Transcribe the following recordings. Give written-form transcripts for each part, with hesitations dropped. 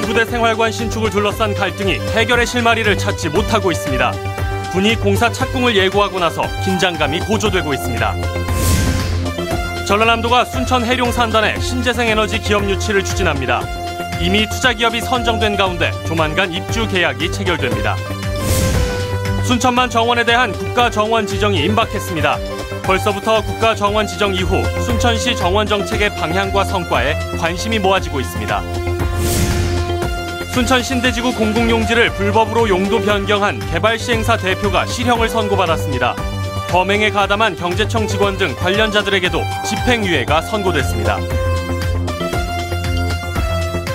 군부대 생활관 신축을 둘러싼 갈등이 해결의 실마리를 찾지 못하고 있습니다. 군이 공사 착공을 예고하고 나서 긴장감이 고조되고 있습니다. 전라남도가 순천 해룡산단에 신재생 에너지 기업 유치를 추진합니다. 이미 투자기업이 선정된 가운데 조만간 입주 계약이 체결됩니다. 순천만 정원에 대한 국가 정원 지정이 임박했습니다. 벌써부터 국가 정원 지정 이후 순천시 정원 정책의 방향과 성과에 관심이 모아지고 있습니다. 순천 신대지구 공공용지를 불법으로 용도 변경한 개발시행사 대표가 실형을 선고받았습니다. 범행에 가담한 경제청 직원 등 관련자들에게도 집행유예가 선고됐습니다.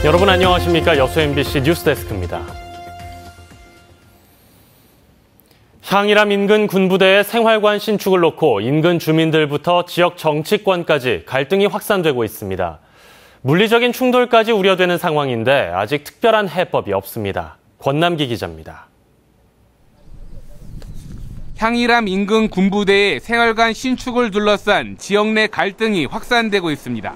여러분 안녕하십니까? 여수 MBC 뉴스데스크입니다. 향일암 인근 군부대의 생활관 신축을 놓고 인근 주민들부터 지역 정치권까지 갈등이 확산되고 있습니다. 물리적인 충돌까지 우려되는 상황인데 아직 특별한 해법이 없습니다. 권남기 기자입니다. 향일암 인근 군부대의 생활관 신축을 둘러싼 지역 내 갈등이 확산되고 있습니다.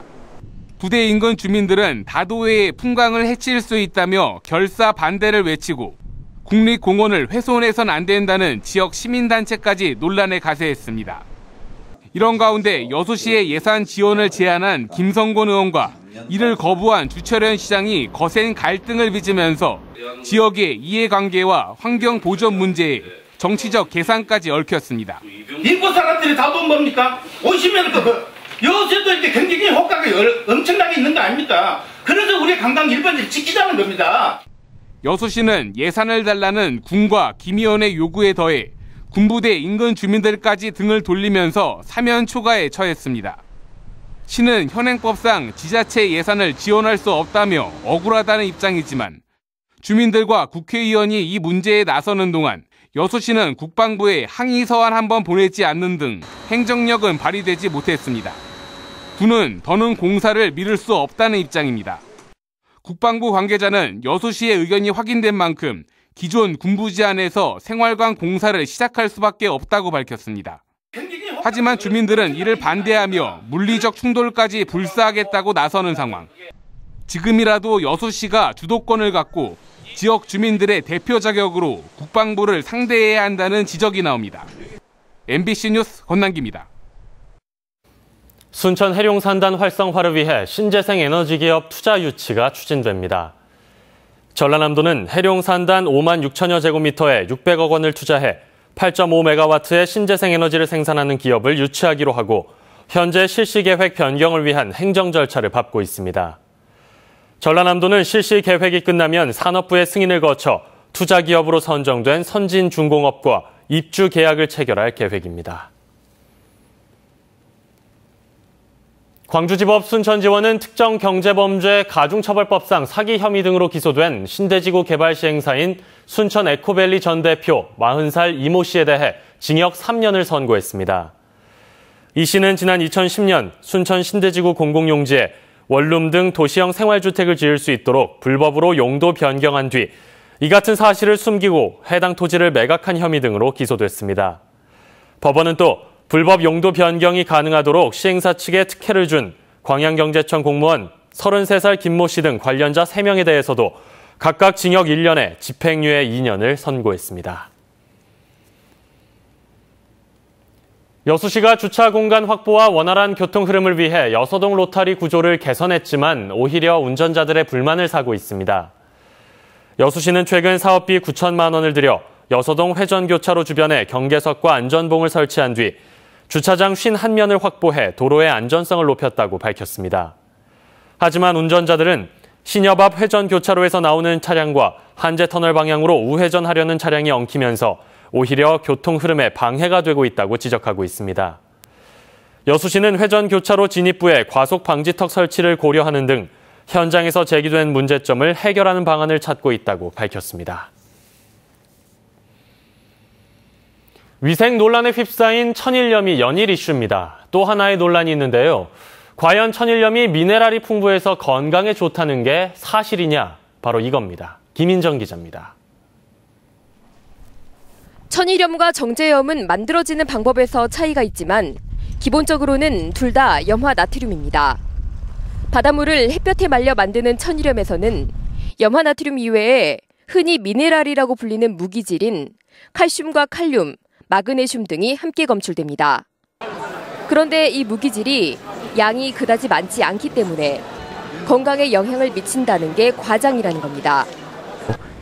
부대 인근 주민들은 다도해의 풍광을 해칠 수 있다며 결사 반대를 외치고 국립공원을 훼손해선 안 된다는 지역 시민단체까지 논란에 가세했습니다. 이런 가운데 여수시의 예산 지원을 제안한 김성곤 의원과 이를 거부한 주철현 시장이 거센 갈등을 빚으면서 지역의 이해관계와 환경 보존 문제에 정치적 계산까지 얽혔습니다. 인구 사람들이 다 돈 뭡니까? 오시면 여수에도 이렇게 경제적인 효과가 엄청나게 있는 거 아닙니까? 그래서 우리 관광 일반을 지키자는 겁니다. 여수시는 예산을 달라는 군과 김 의원의 요구에 더해 군부대 인근 주민들까지 등을 돌리면서 사면 초가에 처했습니다. 시는 현행법상 지자체 예산을 지원할 수 없다며 억울하다는 입장이지만 주민들과 국회의원이 이 문제에 나서는 동안 여수시는 국방부에 항의 서한 한 번 보내지 않는 등 행정력은 발휘되지 못했습니다. 군은 더는 공사를 미룰 수 없다는 입장입니다. 국방부 관계자는 여수시의 의견이 확인된 만큼 기존 군부지 안에서 생활관 공사를 시작할 수밖에 없다고 밝혔습니다. 하지만 주민들은 이를 반대하며 물리적 충돌까지 불사하겠다고 나서는 상황. 지금이라도 여수시가 주도권을 갖고 지역 주민들의 대표 자격으로 국방부를 상대해야 한다는 지적이 나옵니다. MBC 뉴스 권남기입니다. 순천 해룡산단 활성화를 위해 신재생 에너지 기업 투자 유치가 추진됩니다. 전라남도는 해룡산단 5만 6천여 제곱미터에 600억 원을 투자해 8.5메가와트의 신재생 에너지를 생산하는 기업을 유치하기로 하고 현재 실시 계획 변경을 위한 행정 절차를 밟고 있습니다. 전라남도는 실시 계획이 끝나면 산업부의 승인을 거쳐 투자 기업으로 선정된 선진중공업과 입주 계약을 체결할 계획입니다. 광주지법 순천지원은 특정경제범죄 가중처벌법상 사기 혐의 등으로 기소된 신대지구 개발시행사인 순천에코밸리 전 대표 40살 이모 씨에 대해 징역 3년을 선고했습니다. 이 씨는 지난 2010년 순천 신대지구 공공용지에 원룸 등 도시형 생활주택을 지을 수 있도록 불법으로 용도 변경한 뒤 이 같은 사실을 숨기고 해당 토지를 매각한 혐의 등으로 기소됐습니다. 법원은 또 불법 용도 변경이 가능하도록 시행사 측에 특혜를 준 광양경제청 공무원 33살 김모 씨 등 관련자 3명에 대해서도 각각 징역 1년에 집행유예 2년을 선고했습니다. 여수시가 주차 공간 확보와 원활한 교통 흐름을 위해 여서동 로타리 구조를 개선했지만 오히려 운전자들의 불만을 사고 있습니다. 여수시는 최근 사업비 9천만 원을 들여 여서동 회전교차로 주변에 경계석과 안전봉을 설치한 뒤 주차장 51면을 확보해 도로의 안전성을 높였다고 밝혔습니다. 하지만 운전자들은 신협 앞 회전교차로에서 나오는 차량과 한제터널 방향으로 우회전하려는 차량이 엉키면서 오히려 교통 흐름에 방해가 되고 있다고 지적하고 있습니다. 여수시는 회전교차로 진입부에 과속 방지턱 설치를 고려하는 등 현장에서 제기된 문제점을 해결하는 방안을 찾고 있다고 밝혔습니다. 위생 논란에 휩싸인 천일염이 연일 이슈입니다. 또 하나의 논란이 있는데요. 과연 천일염이 미네랄이 풍부해서 건강에 좋다는 게 사실이냐? 바로 이겁니다. 김인정 기자입니다. 천일염과 정제염은 만들어지는 방법에서 차이가 있지만 기본적으로는 둘 다 염화 나트륨입니다. 바닷물을 햇볕에 말려 만드는 천일염에서는 염화나트륨 이외에 흔히 미네랄이라고 불리는 무기질인 칼슘과 칼륨, 마그네슘 등이 함께 검출됩니다. 그런데 이 무기질이 양이 그다지 많지 않기 때문에 건강에 영향을 미친다는 게 과장이라는 겁니다.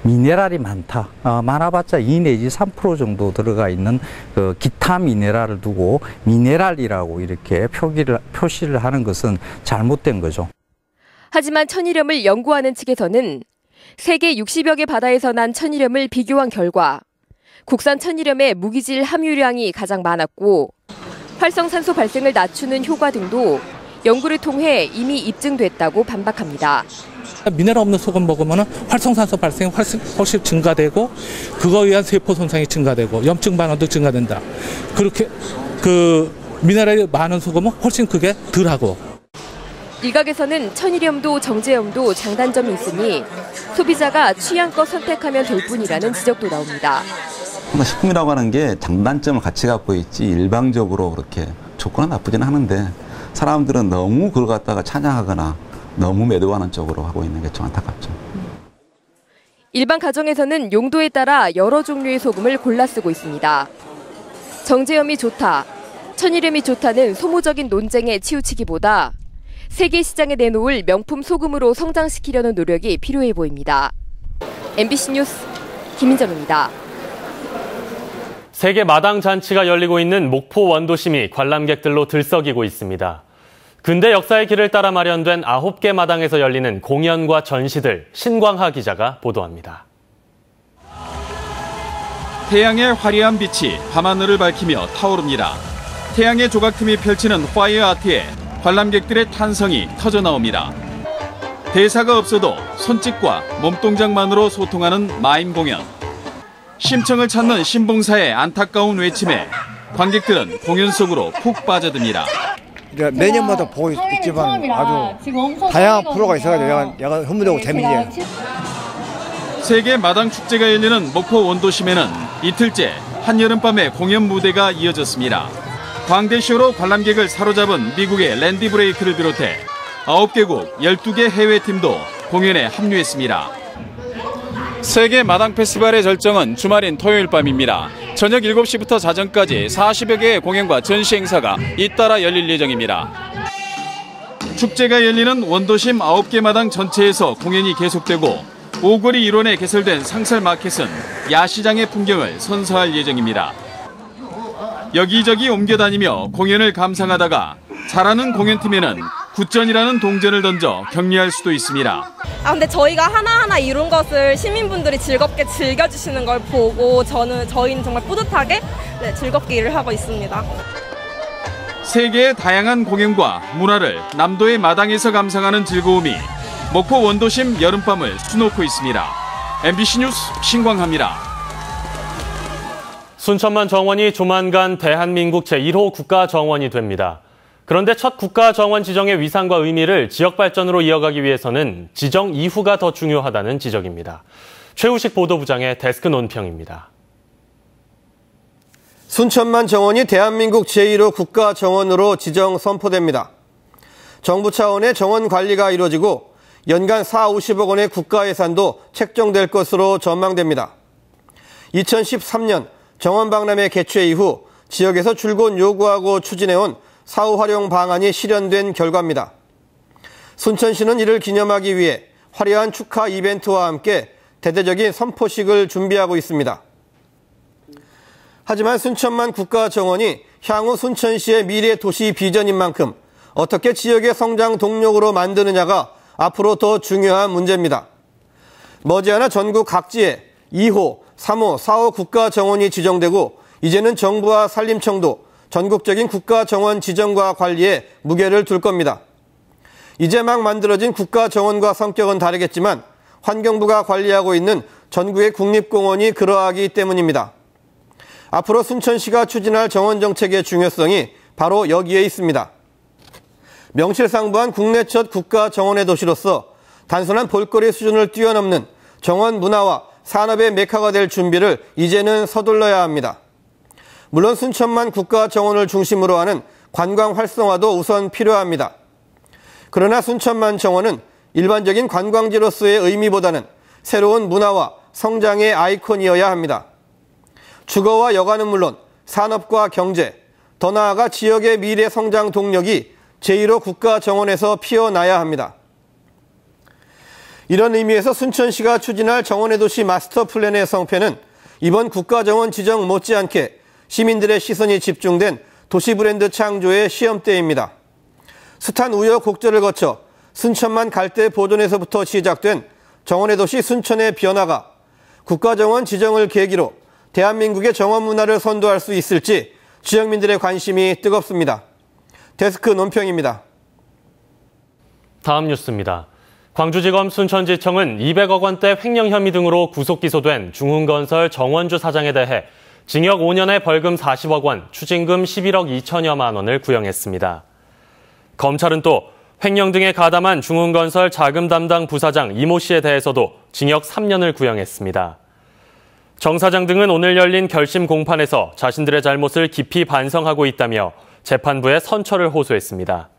미네랄이 많다. 많아봤자 2 내지 3% 정도 들어가 있는 그 기타 미네랄을 두고 미네랄이라고 이렇게 표시를 하는 것은 잘못된 거죠. 하지만 천일염을 연구하는 측에서는 세계 60여 개 바다에서 난 천일염을 비교한 결과 국산 천일염의 무기질 함유량이 가장 많았고 활성산소 발생을 낮추는 효과 등도 연구를 통해 이미 입증됐다고 반박합니다. 미네랄 없는 소금 먹으면 활성산소 발생이 훨씬 증가되고 그거에 의한 세포 손상이 증가되고 염증 반응도 증가된다. 그렇게 미네랄이 많은 소금은 훨씬 그게 덜하고. 일각에서는 천일염도 정제염도 장단점이 있으니 소비자가 취향껏 선택하면 될 뿐이라는 지적도 나옵니다. 식품이라고 하는 게 장단점을 같이 갖고 있지 일방적으로 그렇게 좋거나 나쁘지는 않은데 사람들은 너무 그걸 갖다가 찬양하거나 너무 매도하는 쪽으로 하고 있는 게 좀 안타깝죠. 일반 가정에서는 용도에 따라 여러 종류의 소금을 골라 쓰고 있습니다. 정제염이 좋다, 천일염이 좋다는 소모적인 논쟁에 치우치기보다 세계 시장에 내놓을 명품 소금으로 성장시키려는 노력이 필요해 보입니다. MBC 뉴스 김민정입니다. 세계 마당 잔치가 열리고 있는 목포 원도심이 관람객들로 들썩이고 있습니다. 근대 역사의 길을 따라 마련된 9개 마당에서 열리는 공연과 전시들, 신광하 기자가 보도합니다. 태양의 화려한 빛이 밤하늘을 밝히며 타오릅니다. 태양의 조각틈이 펼치는 파이어 아트에 관람객들의 탄성이 터져나옵니다. 대사가 없어도 손짓과 몸동작만으로 소통하는 마임 공연. 심청을 찾는 신봉사의 안타까운 외침에 관객들은 공연 속으로 푹 빠져듭니다. 매년마다 보고 있지만 아주 다양한 프로가 있어가지고 약간 흥분되고 재미있네요. 세계 마당 축제가 열리는 목포 원도심에는 이틀째 한여름밤의 공연 무대가 이어졌습니다. 광대쇼로 관람객을 사로잡은 미국의 랜디 브레이크를 비롯해 9개국 12개 해외팀도 공연에 합류했습니다. 세계 마당 페스티벌의 절정은 주말인 토요일 밤입니다. 저녁 7시부터 자정까지 40여 개의 공연과 전시 행사가 잇따라 열릴 예정입니다. 축제가 열리는 원도심 9개 마당 전체에서 공연이 계속되고 오거리 일원에 개설된 상설 마켓은 야시장의 풍경을 선사할 예정입니다. 여기저기 옮겨다니며 공연을 감상하다가 잘하는 공연팀에는 굿전이라는 동전을 던져 격려할 수도 있습니다. 근데 저희가 하나하나 이룬 것을 시민분들이 즐겁게 즐겨주시는 걸 보고 저희는 정말 뿌듯하게 즐겁게 일을 하고 있습니다. 세계의 다양한 공연과 문화를 남도의 마당에서 감상하는 즐거움이 목포 원도심 여름밤을 수놓고 있습니다. MBC 뉴스 신광하입니다. 순천만 정원이 조만간 대한민국 제1호 국가정원이 됩니다. 그런데 첫 국가정원 지정의 위상과 의미를 지역 발전으로 이어가기 위해서는 지정 이후가 더 중요하다는 지적입니다. 최우식 보도부장의 데스크 논평입니다. 순천만 정원이 대한민국 제1호 국가정원으로 지정 선포됩니다. 정부 차원의 정원 관리가 이루어지고 연간 450억 원의 국가 예산도 책정될 것으로 전망됩니다. 2013년 정원 박람회 개최 이후 지역에서 줄곧 요구하고 추진해온 사후 활용 방안이 실현된 결과입니다. 순천시는 이를 기념하기 위해 화려한 축하 이벤트와 함께 대대적인 선포식을 준비하고 있습니다. 하지만 순천만 국가정원이 향후 순천시의 미래 도시 비전인 만큼 어떻게 지역의 성장 동력으로 만드느냐가 앞으로 더 중요한 문제입니다. 머지않아 전국 각지에 2호, 3호, 4호 국가정원이 지정되고 이제는 정부와 산림청도 전국적인 국가정원 지정과 관리에 무게를 둘 겁니다. 이제 막 만들어진 국가정원과 성격은 다르겠지만 환경부가 관리하고 있는 전국의 국립공원이 그러하기 때문입니다. 앞으로 순천시가 추진할 정원 정책의 중요성이 바로 여기에 있습니다. 명실상부한 국내 첫 국가정원의 도시로서 단순한 볼거리 수준을 뛰어넘는 정원 문화와 산업의 메카가 될 준비를 이제는 서둘러야 합니다. 물론 순천만 국가정원을 중심으로 하는 관광 활성화도 우선 필요합니다. 그러나 순천만 정원은 일반적인 관광지로서의 의미보다는 새로운 문화와 성장의 아이콘이어야 합니다. 주거와 여가는 물론 산업과 경제, 더 나아가 지역의 미래 성장 동력이 제1호 국가 정원에서 피어나야 합니다. 이런 의미에서 순천시가 추진할 정원의 도시 마스터 플랜의 성패는 이번 국가정원 지정 못지않게 시민들의 시선이 집중된 도시 브랜드 창조의 시험대입니다. 숱한 우여곡절을 거쳐 순천만 갈대 보존에서부터 시작된 정원의 도시 순천의 변화가 국가정원 지정을 계기로 대한민국의 정원 문화를 선도할 수 있을지 지역민들의 관심이 뜨겁습니다. 데스크 논평입니다. 다음 뉴스입니다. 광주지검 순천지청은 200억 원대 횡령 혐의 등으로 구속 기소된 중흥건설 정원주 사장에 대해 징역 5년에 벌금 40억 원, 추징금 11억 2천여만 원을 구형했습니다. 검찰은 또 횡령 등에 가담한 중흥건설 자금 담당 부사장 이모 씨에 대해서도 징역 3년을 구형했습니다. 정 사장 등은 오늘 열린 결심 공판에서 자신들의 잘못을 깊이 반성하고 있다며 재판부에 선처를 호소했습니다.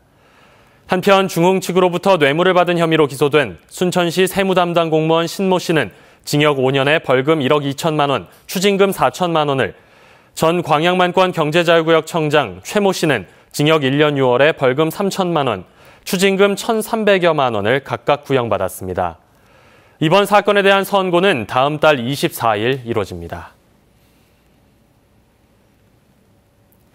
한편 중흥 측으로부터 뇌물을 받은 혐의로 기소된 순천시 세무담당 공무원 신모 씨는 징역 5년에 벌금 1억 2천만 원, 추징금 4천만 원을, 전 광양만권 경제자유구역 청장 최모 씨는 징역 1년 6월에 벌금 3천만 원, 추징금 1,300여만 원을 각각 구형받았습니다. 이번 사건에 대한 선고는 다음 달 24일 이뤄집니다.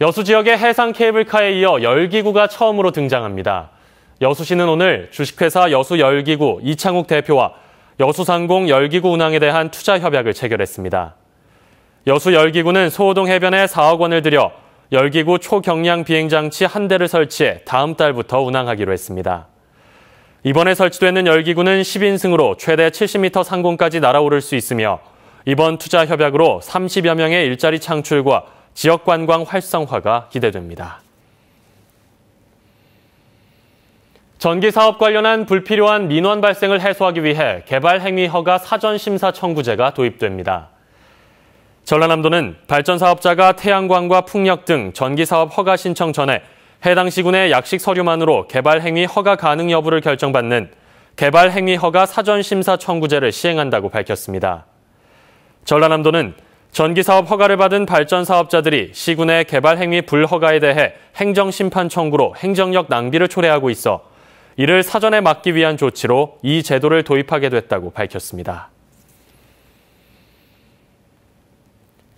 여수 지역의 해상 케이블카에 이어 열기구가 처음으로 등장합니다. 여수시는 오늘 주식회사 여수열기구 이창욱 대표와 여수상공 열기구 운항에 대한 투자 협약을 체결했습니다. 여수열기구는 소호동 해변에 4억 원을 들여 열기구 초경량 비행장치 한 대를 설치해 다음 달부터 운항하기로 했습니다. 이번에 설치되는 열기구는 10인승으로 최대 70m 상공까지 날아오를 수 있으며 이번 투자 협약으로 30여 명의 일자리 창출과 지역 관광 활성화가 기대됩니다. 전기사업 관련한 불필요한 민원 발생을 해소하기 위해 개발행위 허가 사전심사 청구제가 도입됩니다. 전라남도는 발전사업자가 태양광과 풍력 등 전기사업 허가 신청 전에 해당 시군의 약식 서류만으로 개발행위 허가 가능 여부를 결정받는 개발행위 허가 사전심사 청구제를 시행한다고 밝혔습니다. 전라남도는 전기사업 허가를 받은 발전사업자들이 시군의 개발행위 불허가에 대해 행정심판 청구로 행정력 낭비를 초래하고 있어 이를 사전에 막기 위한 조치로 이 제도를 도입하게 됐다고 밝혔습니다.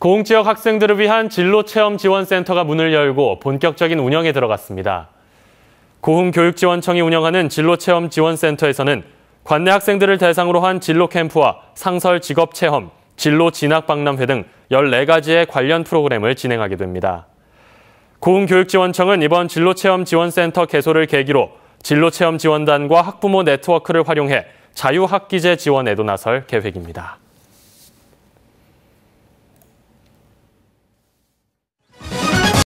고흥지역 학생들을 위한 진로체험지원센터가 문을 열고 본격적인 운영에 들어갔습니다. 고흥교육지원청이 운영하는 진로체험지원센터에서는 관내 학생들을 대상으로 한 진로캠프와 상설 직업체험, 진로진학박람회 등 14가지의 관련 프로그램을 진행하게 됩니다. 고흥교육지원청은 이번 진로체험지원센터 개소를 계기로 진로체험지원단과 학부모 네트워크를 활용해 자유학기제 지원에도 나설 계획입니다.